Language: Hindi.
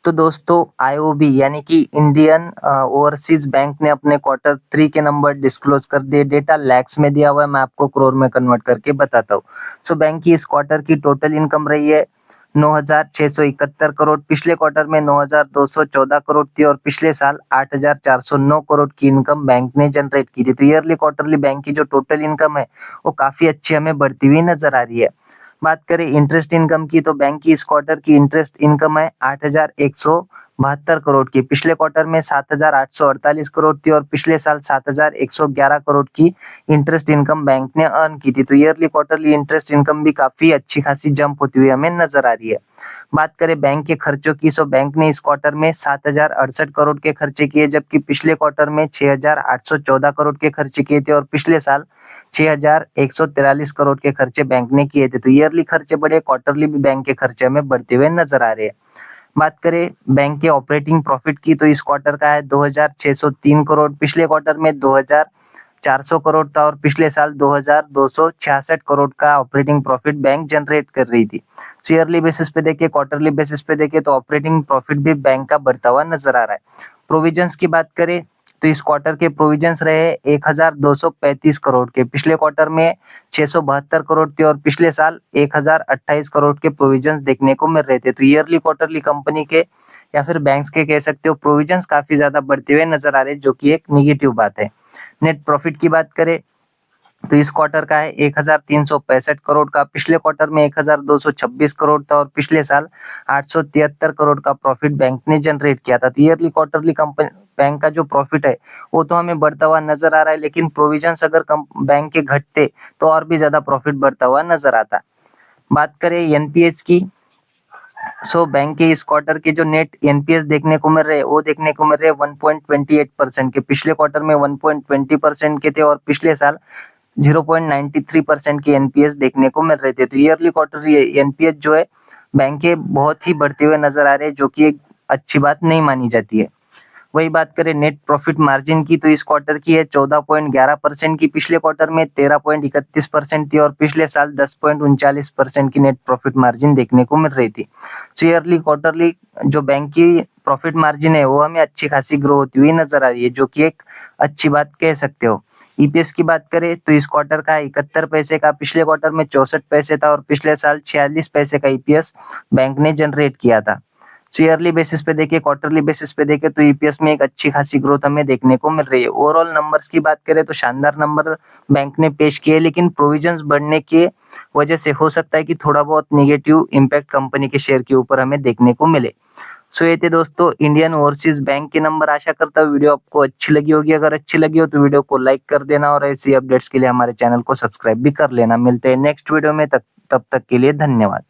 तो दोस्तों आईओबी यानी कि इंडियन ओवरसीज बैंक ने अपने क्वार्टर 3 के नंबर डिस्क्लोज कर दिए। डेटा लैक्स में दिया हुआ है, मैं आपको करोड़ में कन्वर्ट करके बताता हूँ। सो बैंक की इस क्वार्टर की टोटल इनकम रही है 9,671 करोड़। पिछले क्वार्टर में 9,214 करोड़ थी और पिछले साल 8,409 करोड़ की इनकम बैंक ने जनरेट की थी। तो ईयरली क्वार्टरली बैंक की जो टोटल इनकम है वो काफी अच्छी हमें बढ़ती हुई नजर आ रही है। बात करें इंटरेस्ट इनकम की, तो बैंक की इस क्वार्टर की इंटरेस्ट इनकम है 8,172 करोड़ की। पिछले क्वार्टर में 7,848 करोड़ थी और पिछले साल 7,111 करोड़ की इंटरेस्ट इनकम बैंक ने अर्न की थी। तो ईयरली क्वार्टरली इंटरेस्ट इनकम भी काफी अच्छी खासी जंप होती हुई हमें नजर आ रही है। बात करें बैंक के खर्चों की, सो बैंक ने इस क्वार्टर में 7,068 करोड़ के खर्चे किए, जबकि पिछले क्वार्टर में 6,814 करोड़ के खर्चे किए थे और पिछले साल 6,143 करोड़ के खर्चे बैंक ने किए थे। तो ईयरली खर्चे बढ़े, क्वार्टरली भी बैंक के खर्चे हमें बढ़ते हुए नजर आ रहे हैं। बात करें बैंक के ऑपरेटिंग प्रॉफिट की, तो इस क्वार्टर का है 2,603 करोड़। पिछले क्वार्टर में 2,400 करोड़ था और पिछले साल 2,266 करोड़ का ऑपरेटिंग प्रॉफिट बैंक जनरेट कर रही थी। ईयरली बेसिस पे देखिए, क्वार्टरली बेसिस पे देखिए तो ऑपरेटिंग प्रॉफिट भी बैंक का बढ़ता हुआ नजर आ रहा है। प्रोविजंस की बात करें तो इस क्वार्टर के प्रोविजंस रहे 1,235 करोड़ के। पिछले क्वार्टर में 672 करोड़ थे और पिछले साल 1,028 करोड़ के प्रोविजंस देखने को मिल रहे थे। तो ईयरली क्वार्टरली कंपनी के या फिर बैंक्स के कह सकते हो प्रोविजंस काफी ज्यादा बढ़ते हुए नजर आ रहे हैं, जो कि एक निगेटिव बात है। नेट प्रॉफिट की बात करें तो इस क्वार्टर का है 1,365 करोड़ का। पिछले क्वार्टर में 1,226 करोड़ था और पिछले साल 873 करोड़ का प्रॉफिट बैंक ने जनरेट किया था। तो ईयरली क्वार्टरली कंपनी बैंक का जो प्रॉफिट है वो तो हमें बढ़ता हुआ नजर आ रहा है, लेकिन प्रोविजंस अगर बैंक के घटते तो और भी ज्यादा प्रॉफिट बढ़ता हुआ नजर आता। बात करें एनपीएस की, बैंक के इस क्वार्टर के जो नेट एनपीएस देखने को मिल रहे हैं वो देखने को मिल रहे हैं 1.28% के। पिछले क्वार्टर में 1.20% के थे और पिछले साल 0.93% की एनपीएस देखने को मिल रहे थे। तो ईयरली क्वार्टर एनपीएस जो है बैंक के बहुत ही बढ़ते हुए नजर आ रहे हैं, जो कि एक अच्छी बात नहीं मानी जाती है। वही बात करें नेट प्रॉफिट मार्जिन की, तो इस क्वार्टर की है 14.11% की। पिछले क्वार्टर में 13.31% थी और पिछले साल 10.39% की नेट प्रॉफिट मार्जिन देखने को मिल रही थी। ईयरली क्वार्टरली जो बैंक की प्रॉफिट मार्जिन है वो हमें अच्छी खासी ग्रो होती हुई नजर आ रही है, जो कि एक अच्छी बात कह सकते हो। ईपीएस की बात करें तो इस क्वार्टर का 71 पैसे का, पिछले क्वार्टर में 64 पैसे था और पिछले साल 46 पैसे का ईपीएस बैंक ने जनरेट किया था। ईयरली बेसिस पे देखिए, क्वार्टरली बेसिस पे देखें तो ईपीएस में एक अच्छी खासी ग्रोथ हमें देखने को मिल रही है। ओवरऑल नंबर्स की बात करें तो शानदार नंबर बैंक ने पेश किए, लेकिन प्रोविजंस बढ़ने की वजह से हो सकता है कि थोड़ा बहुत नेगेटिव इम्पैक्ट कंपनी के शेयर के ऊपर हमें देखने को मिले। ये थे दोस्तों इंडियन ओवरसीज बैंक के नंबर। आशा करता हूँ वीडियो आपको अच्छी लगी होगी। अगर अच्छी लगी हो तो वीडियो को लाइक कर देना और ऐसी अपडेट्स के लिए हमारे चैनल को सब्सक्राइब भी कर लेना। मिलते हैं नेक्स्ट वीडियो में, तब तक के लिए धन्यवाद।